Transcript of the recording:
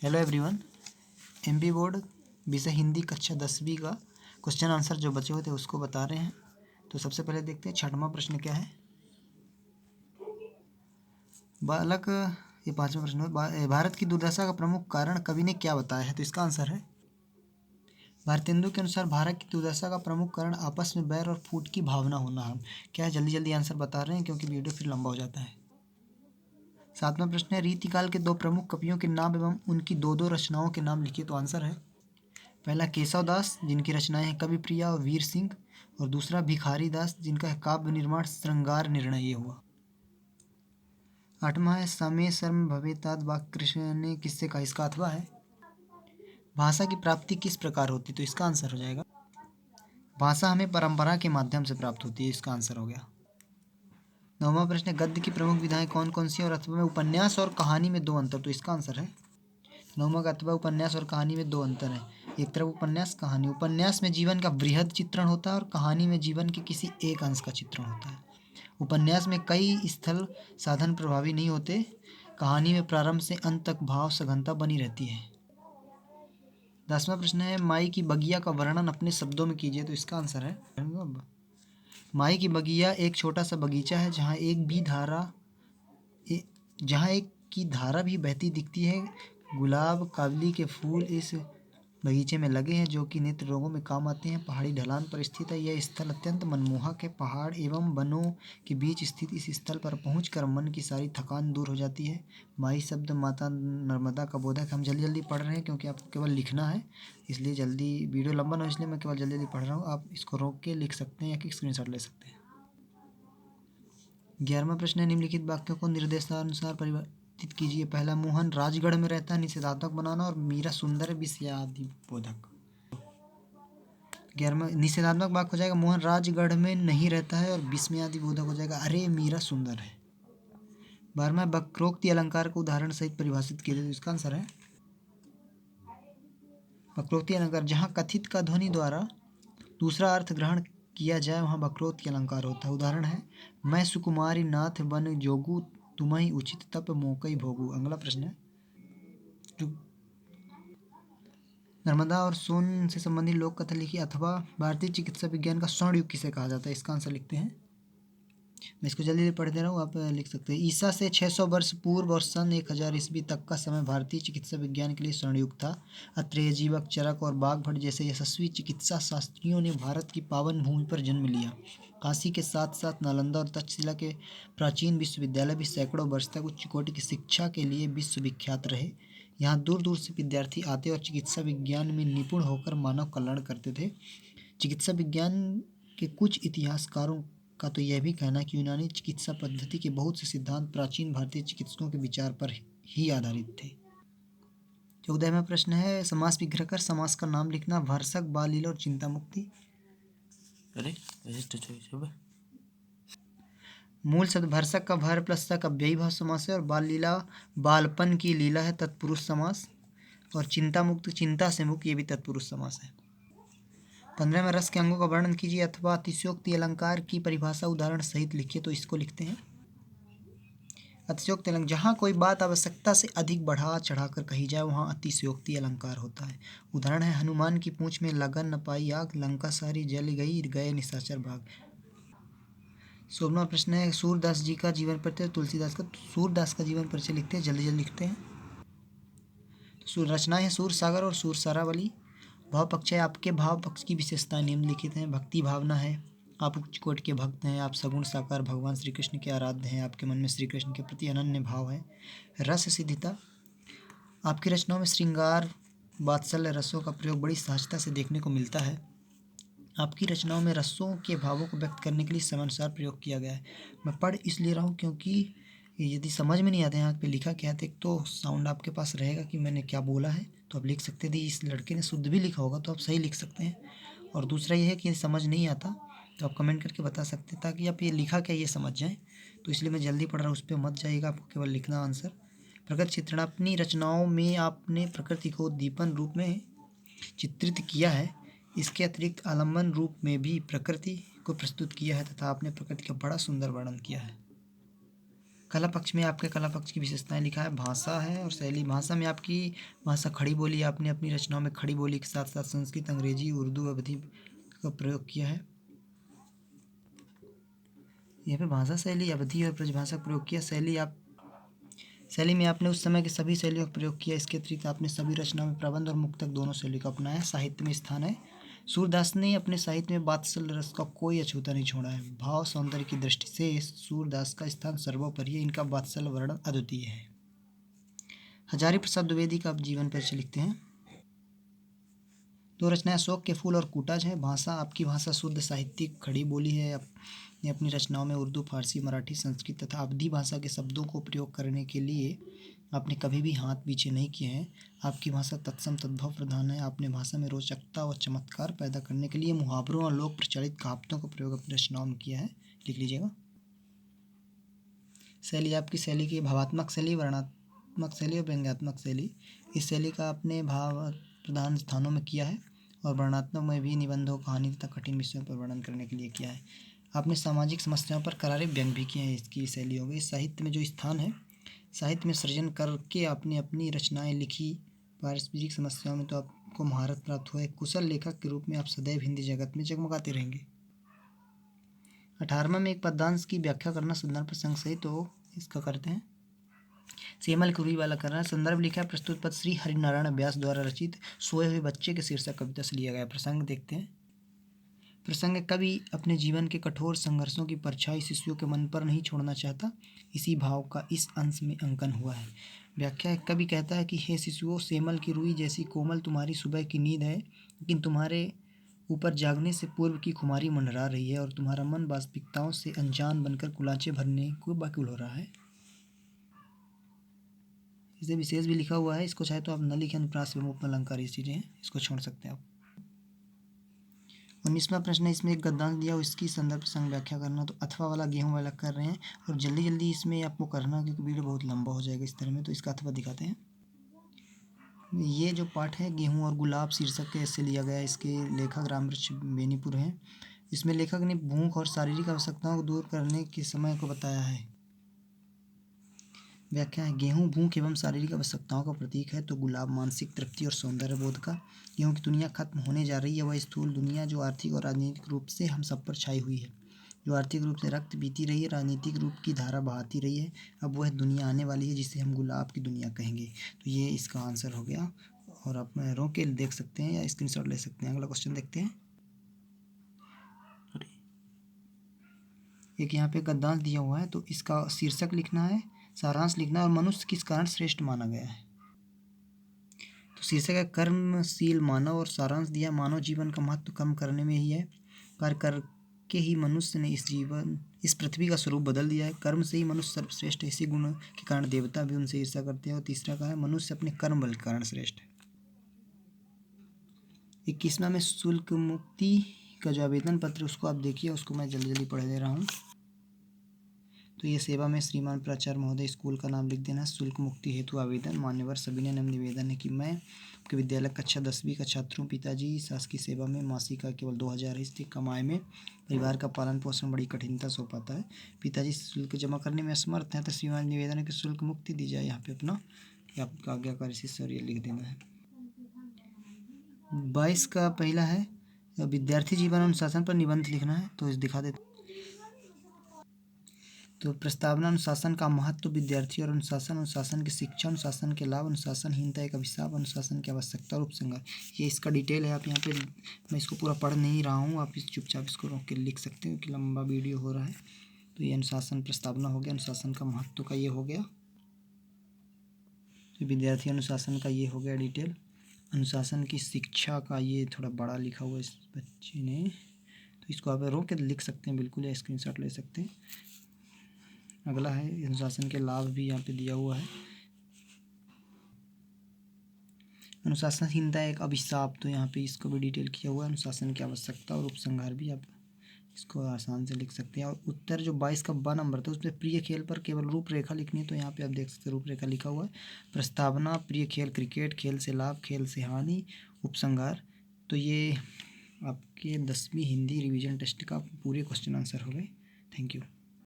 Hello everyone. MP board विषय हिंदी कक्षा 10वीं का क्वेश्चन आंसर जो बचे हुए थे उसको बता रहे हैं। तो सबसे पहले देखते हैं छठवां प्रश्न क्या है। बालक ये पांचवा प्रश्न है। भारत की दुर्दशा का प्रमुख कारण कवि ने क्या बताया है? तो इसका आंसर है भारतेंदु के अनुसार भारत की दुर्दशा का प्रमुख कारण आपस में बैर और फूट की भावना होना है। क्या है, जल्दी जल्दी आंसर बता रहे हैं क्योंकि वीडियो फिर लंबा हो जाता है। सातवां प्रश्न है रीतिकाल के दो प्रमुख कवियों के नाम एवं उनकी दो दो रचनाओं के नाम लिखिए। तो आंसर है पहला केशव दास जिनकी रचनाएं हैं कवि प्रिया और वीर सिंह, और दूसरा भिखारी दास जिनका है काव्य निर्माण श्रृंगार निर्णय। ये हुआ। आठवां है समे शर्म भवेतात वाक्य कृष्ण ने किससे कहा? इसका अथवा है भाषा की प्राप्ति किस प्रकार होती? तो इसका आंसर हो जाएगा भाषा हमें परंपरा के माध्यम से प्राप्त होती है। इसका आंसर हो गया। नौवां प्रश्न है गद्य की प्रमुख विधाएं कौन कौन सी और अथवा में उपन्यास और कहानी में दो अंतर। तो इसका आंसर है नौवां का अथवा उपन्यास और कहानी में दो अंतर है। एक तरफ उपन्यास कहानी, उपन्यास में जीवन का बृहद चित्रण होता है और कहानी में जीवन के किसी एक अंश का चित्रण होता है। उपन्यास में कई स्थल साधन प्रभावी नहीं होते, कहानी में प्रारंभ से अंत तक भाव सघनता बनी रहती है। 10वां प्रश्न है माई की बगिया का वर्णन अपने शब्दों में कीजिए। तो इसका आंसर है माई की बगिया एक छोटा सा बगीचा है जहाँ एक की धारा भी बहती दिखती है। गुलाब काबली के फूल इस बगीचे में लगे हैं जो कि नेत्र रोगों में काम आते हैं। पहाड़ी ढलान पर स्थित है। यह स्थल अत्यंत मनमोहक है। पहाड़ एवं वनों के बीच स्थित इस स्थल पर पहुंचकर मन की सारी थकान दूर हो जाती है। माई शब्द माता नर्मदा का बोधक। हम जल्दी जल्दी पढ़ रहे हैं क्योंकि आपको केवल लिखना है, इसलिए जल्दी वीडियो लंबा ना हो इसलिए मैं केवल जल्दी जल्दी पढ़ रहा हूँ। आप इसको रोक के लिख सकते हैं या स्क्रीनशॉट ले सकते हैं। 11वां प्रश्न है निम्नलिखित वाक्यों को निर्देशानुसार परिवर्तित कीजिए। पहला मोहन राजगढ़ में रहता है, निषेधात्मक बनाना, और मीरा सुंदर है, विषयादि बोधक। 11वां निषेधात्मक वाक्य हो जाएगा मोहन राजगढ़ में नहीं रहता है, और विस्मयादि बोधक हो जाएगा अरे मीरा सुंदर है। 12वां वक्रोक्ति अलंकार को उदाहरण सहित परिभाषित कीजिए। तो इसका आंसर है वक्रोक्ति अलंकार जहाँ कथित का ध्वनि द्वारा दूसरा अर्थ ग्रहण किया जाए वहाँ वक्रोक्ति अलंकार होता है। उदाहरण है मैं सुकुमारी नाथ बन जोगू तुम्हें उचित तप मोकई भोगू। अगला प्रश्न है नर्मदा और सोन से संबंधित लोक कथा लिखी अथवा भारतीय चिकित्सा विज्ञान का स्वर्ण युग किसे कहा जाता है? इसका आंसर लिखते हैं। मैं इसको जल्दी पढ़ दे रहा हूँ, आप लिख सकते हैं। ईसा से 600 वर्ष पूर्व और सन 1000 ईस्वी तक का समय भारतीय चिकित्सा विज्ञान के लिए स्वर्ण युग था। अत्रेय, जीवक, चरक और बाघभट्ट जैसे यशस्वी चिकित्सा शास्त्रियों ने भारत की पावन भूमि पर जन्म लिया। काशी के साथ साथ नालंदा और तक्षशिला के प्राचीन विश्वविद्यालय भी सैकड़ों वर्ष तक उच्च कोटि की शिक्षा के लिए विश्वविख्यात रहे। यहाँ दूर दूर से विद्यार्थी आते और चिकित्सा विज्ञान में निपुण होकर मानव कल्याण करते थे। चिकित्सा विज्ञान के कुछ इतिहासकारों का तो यह भी कहना है कि यूनानी चिकित्सा पद्धति के बहुत से सिद्धांत प्राचीन भारतीय चिकित्सकों के विचार पर ही आधारित थे। 14वां प्रश्न है समास विग्रह कर समास का नाम लिखना। भरसक, बाल लीला और चिंता मुक्ति। मूल शब्द भरसक का भर प्लस का अव्ययी भाव समास है, और बाल लीला बालपन की लीला है, तत्पुरुष समास। और चिंता मुक्त चिंता से मुक्त, ये भी तत्पुरुष समास है। 15वें रस के अंगों का वर्णन कीजिए अथवा अतिशयोक्ति अलंकार की परिभाषा उदाहरण सहित लिखिए। तो इसको लिखते हैं अतिशयोक्ति अलंकार जहाँ कोई बात आवश्यकता से अधिक बढ़ा चढ़ाकर कही जाए वहाँ अतिशयोक्ति अलंकार होता है। उदाहरण है हनुमान की पूंछ में लगन न पाई आग, लंका सारी जल गई गए निशाचर भाग। 16वां प्रश्न है सूरदास जी का जीवन परिचय, तुलसीदास का। सूरदास का जीवन परिचय लिखते हैं, जल्दी जल्दी लिखते हैं। रचनाएं हैं सूर सागर और सूर सारावली। भाव पक्ष है आपके भाव पक्ष की विशेषताएं निम्नलिखित हैं। भक्ति भावना है, आप उच्च कोटि के भक्त हैं, आप सगुण साकार भगवान श्री कृष्ण के आराध्य हैं, आपके मन में श्री कृष्ण के प्रति अनन्य भाव है। रस सिद्धिता, आपकी रचनाओं में श्रृंगार वात्सल्य रसों का प्रयोग बड़ी सहजता से देखने को मिलता है। आपकी रचनाओं में रसों के भावों को व्यक्त करने के लिए समयानुसार प्रयोग किया गया है। मैं पढ़ इसलिए रहा हूँ क्योंकि यदि समझ में नहीं आता यहाँ पे लिखा क्या है तो साउंड आपके पास रहेगा कि मैंने क्या बोला है, तो आप लिख सकते थे। इस लड़के ने शुद्ध भी लिखा होगा तो आप सही लिख सकते हैं। और दूसरा ये है कि समझ नहीं आता तो आप कमेंट करके बता सकते हैं ताकि आप ये लिखा क्या ये समझ जाएँ। तो इसलिए मैं जल्दी पढ़ रहा हूँ, उस पर मत जाइएगा, आपको केवल लिखना आंसर। प्रकृति चित्रण, अपनी रचनाओं में आपने प्रकृति को दीपन रूप में चित्रित किया है। इसके अतिरिक्त आलम्बन रूप में भी प्रकृति को प्रस्तुत किया है तथा आपने प्रकृति का बड़ा सुंदर वर्णन किया है। कला पक्ष में आपके कला पक्ष की विशेषताएं लिखा है, भाषा है और शैली। भाषा में आपकी भाषा खड़ी बोली, आपने अपनी रचनाओं में खड़ी बोली के साथ साथ संस्कृत, अंग्रेजी, उर्दू, अवधी का प्रयोग किया है। यहाँ पे भाषा, शैली, अवधी और ब्रजभाषा का प्रयोग किया। शैली में आपने उस समय की सभी शैलियों का प्रयोग किया। इसके अतिरिक्त आपने सभी रचनाओं में प्रबंध और मुक्तक दोनों शैली को अपनाया। साहित्य में स्थान है, सूरदास ने अपने साहित्य में वात्सल्य रस का कोई अछूता नहीं छोड़ा है। भाव सौंदर्य की दृष्टि से सूरदास का स्थान सर्वोपरि है। इनका वात्सल्य वर्णन अद्वितीय है। हजारी प्रसाद द्विवेदी का आप जीवन परिचय लिखते हैं। दो रचनाएं अशोक के फूल और कूटाज है। भाषा, आपकी भाषा शुद्ध साहित्यिक खड़ी बोली है। आपने अपनी रचनाओं में उर्दू, फारसी, मराठी, संस्कृत तथा अवधी भाषा के शब्दों को प्रयोग करने के लिए आपने कभी भी हाथ पीछे नहीं किए हैं। आपकी भाषा तत्सम तद्भव प्रधान है। आपने भाषा में रोचकता और चमत्कार पैदा करने के लिए मुहावरों और लोक प्रचलित कहावतों का प्रयोग अपनी रचनाओं में किया है। लिख लीजिएगा। शैली, आपकी शैली की भावात्मक शैली, वर्णनात्मक शैली और व्यंग्यात्मक शैली। इस शैली का आपने भाव प्रधान स्थानों में किया है और वर्णनात्मक में भी निबंधों, कहानी तथा कठिन विषयों पर वर्णन करने के लिए किया है। आपने सामाजिक समस्याओं पर करारे व्यंग भी किए हैं। इसकी शैली हो गई। साहित्य में जो स्थान है, साहित्य में सृजन करके आपने अपनी रचनाएं लिखी। पारिस्थितिक समस्याओं में तो आपको महारत प्राप्त हुआ है। कुशल लेखक के रूप में आप सदैव हिंदी जगत में जगमगाते रहेंगे। 18वां में एक पद्यांश की व्याख्या करना संदर्भ प्रसंग सहित, तो इसका करते हैं। सेमल कुरी वाला करना है। संदर्भ लिखा है प्रस्तुत पद श्री हरिनारायण व्यास द्वारा रचित सोए हुए बच्चे के शीर्षक कविता से लिया गया। प्रसंग देखते हैं। प्रसंग, कवि अपने जीवन के कठोर संघर्षों की परछाई शिशुओं के मन पर नहीं छोड़ना चाहता, इसी भाव का इस अंश में अंकन हुआ है। व्याख्या है, कवि कहता है कि हे शिशुओं, सेमल की रुई जैसी कोमल तुम्हारी सुबह की नींद है, लेकिन तुम्हारे ऊपर जागने से पूर्व की खुमारी मंडरा रही है और तुम्हारा मन वास्तविकताओं से अनजान बनकर कुलाचे भरने को व्याकुल हो रहा है। इसे विशेष भी लिखा हुआ है, इसको चाहे तो आप न लिखें। अनुप्रास, विमुक्त, अलंकार, ये चीज़ें हैं, इसको छोड़ सकते हैं आप। 19वां प्रश्न है, इसमें एक गद्यांश दिया हो, इसकी संदर्भ प्रसंग व्याख्या करना। तो अथवा वाला गेहूं वाला कर रहे हैं और जल्दी जल्दी इसमें आपको करना, क्योंकि वीडियो बहुत लंबा हो जाएगा इस तरह में। तो इसका अथवा दिखाते हैं। ये जो पाठ है गेहूं और गुलाब शीर्षक के ऐसे लिया गया है। इसके लेखक रामवृक्ष बेनीपुर हैं। इसमें लेखक ने भूख और शारीरिक आवश्यकताओं को दूर करने के समय को बताया है। व्याख्या है, गेहूं भूख एवं शारीरिक आवश्यकताओं का प्रतीक है, तो गुलाब मानसिक तृप्ति और सौंदर्य बोध का। गेहूं की दुनिया खत्म होने जा रही है, वह स्थूल दुनिया जो आर्थिक और राजनीतिक रूप से हम सब पर छाई हुई है, जो आर्थिक रूप से रक्त पीती रही है, राजनीतिक रूप की धारा बहाती रही है। अब वह दुनिया आने वाली है जिसे हम गुलाब की दुनिया कहेंगे। तो ये इसका आंसर हो गया, और आप रोक के देख सकते हैं या स्क्रीनशॉट ले सकते हैं। अगला क्वेश्चन देखते हैं। एक यहाँ पे गद्यांश दिया हुआ है, तो इसका शीर्षक लिखना है, सारांश लिखना है और मनुष्य किस कारण श्रेष्ठ माना गया है। तो शीर्षक है कर्मशील मानव और सारांश दिया, मानव जीवन का महत्व कम करने में ही है। कार्य करके ही मनुष्य ने इस पृथ्वी का स्वरूप बदल दिया है। कर्म से ही मनुष्य सर्वश्रेष्ठ है, इसी गुण के कारण देवता भी उनसे ईर्ष्या करते हैं। और तीसरा का है, मनुष्य अपने कर्म बल के कारण श्रेष्ठ है। 21वां में शुल्क मुक्ति का जो आवेदन पत्र उसको आप देखिए, उसको मैं जल्दी जल्दी पढ़ दे रहा हूँ। तो ये सेवा में श्रीमान प्राचार्य महोदय, स्कूल का नाम लिख देना। शुल्क मुक्ति हेतु आवेदन। मान्यवर सविनय नम्र निवेदन है कि मैं आपके विद्यालय कक्षा 10वीं का छात्र हूँ। पिताजी शासकीय सेवा में, मासिक का केवल 2000 है। इससे कमाई में परिवार का पालन पोषण बड़ी कठिनता से हो पाता है। पिताजी शुल्क जमा करने में असमर्थ हैं, तो श्रीमान निवेदन है कि शुल्क मुक्ति दी जाए। यहाँ पे अपना आपका आज्ञाकारी शिष्य और ये लिख देना है। 22 का पहला है, विद्यार्थी जीवन अनुशासन पर निबंध लिखना है। तो इस दिखा देते। तो प्रस्तावना, अनुशासन का महत्व, विद्यार्थी और अनुशासन, अनुशासन की शिक्षा, अनुशासन के लाभ, अनुशासनहीनता एक अभिशाप, अनुशासन की आवश्यकता और उपसंहार। ये इसका डिटेल है। आप यहाँ पे, मैं इसको पूरा पढ़ नहीं रहा हूँ, आप इस चुपचाप इसको रोक के लिख सकते हो, कि लंबा वीडियो हो रहा है। तो ये अनुशासन प्रस्तावना हो गया, अनुशासन का महत्व का ये हो गया, तो विद्यार्थी अनुशासन का ये हो गया डिटेल। अनुशासन की शिक्षा का ये थोड़ा बड़ा लिखा हुआ इस बच्चे ने, तो इसको आप रोक के लिख सकते हैं बिल्कुल, या स्क्रीनशॉट ले सकते हैं। अगला है, अनुशासन के लाभ भी यहाँ पे दिया हुआ है। अनुशासनहीनता एक अभिशाप, तो यहाँ पे इसको भी डिटेल किया हुआ है। अनुशासन की आवश्यकता और उपसंहार भी आप इसको आसान से लिख सकते हैं। और उत्तर जो 22 का ब नंबर था, उसमें प्रिय खेल पर केवल रूपरेखा लिखनी है। तो यहाँ पे आप देख सकते हैं रूपरेखा लिखा हुआ है। प्रस्तावना, प्रिय खेल क्रिकेट, खेल से लाभ, खेल से हानि, उपसंहार। तो ये आपके 10वीं हिंदी रिवीजन टेस्ट का पूरे क्वेश्चन आंसर हो गए। Thank you.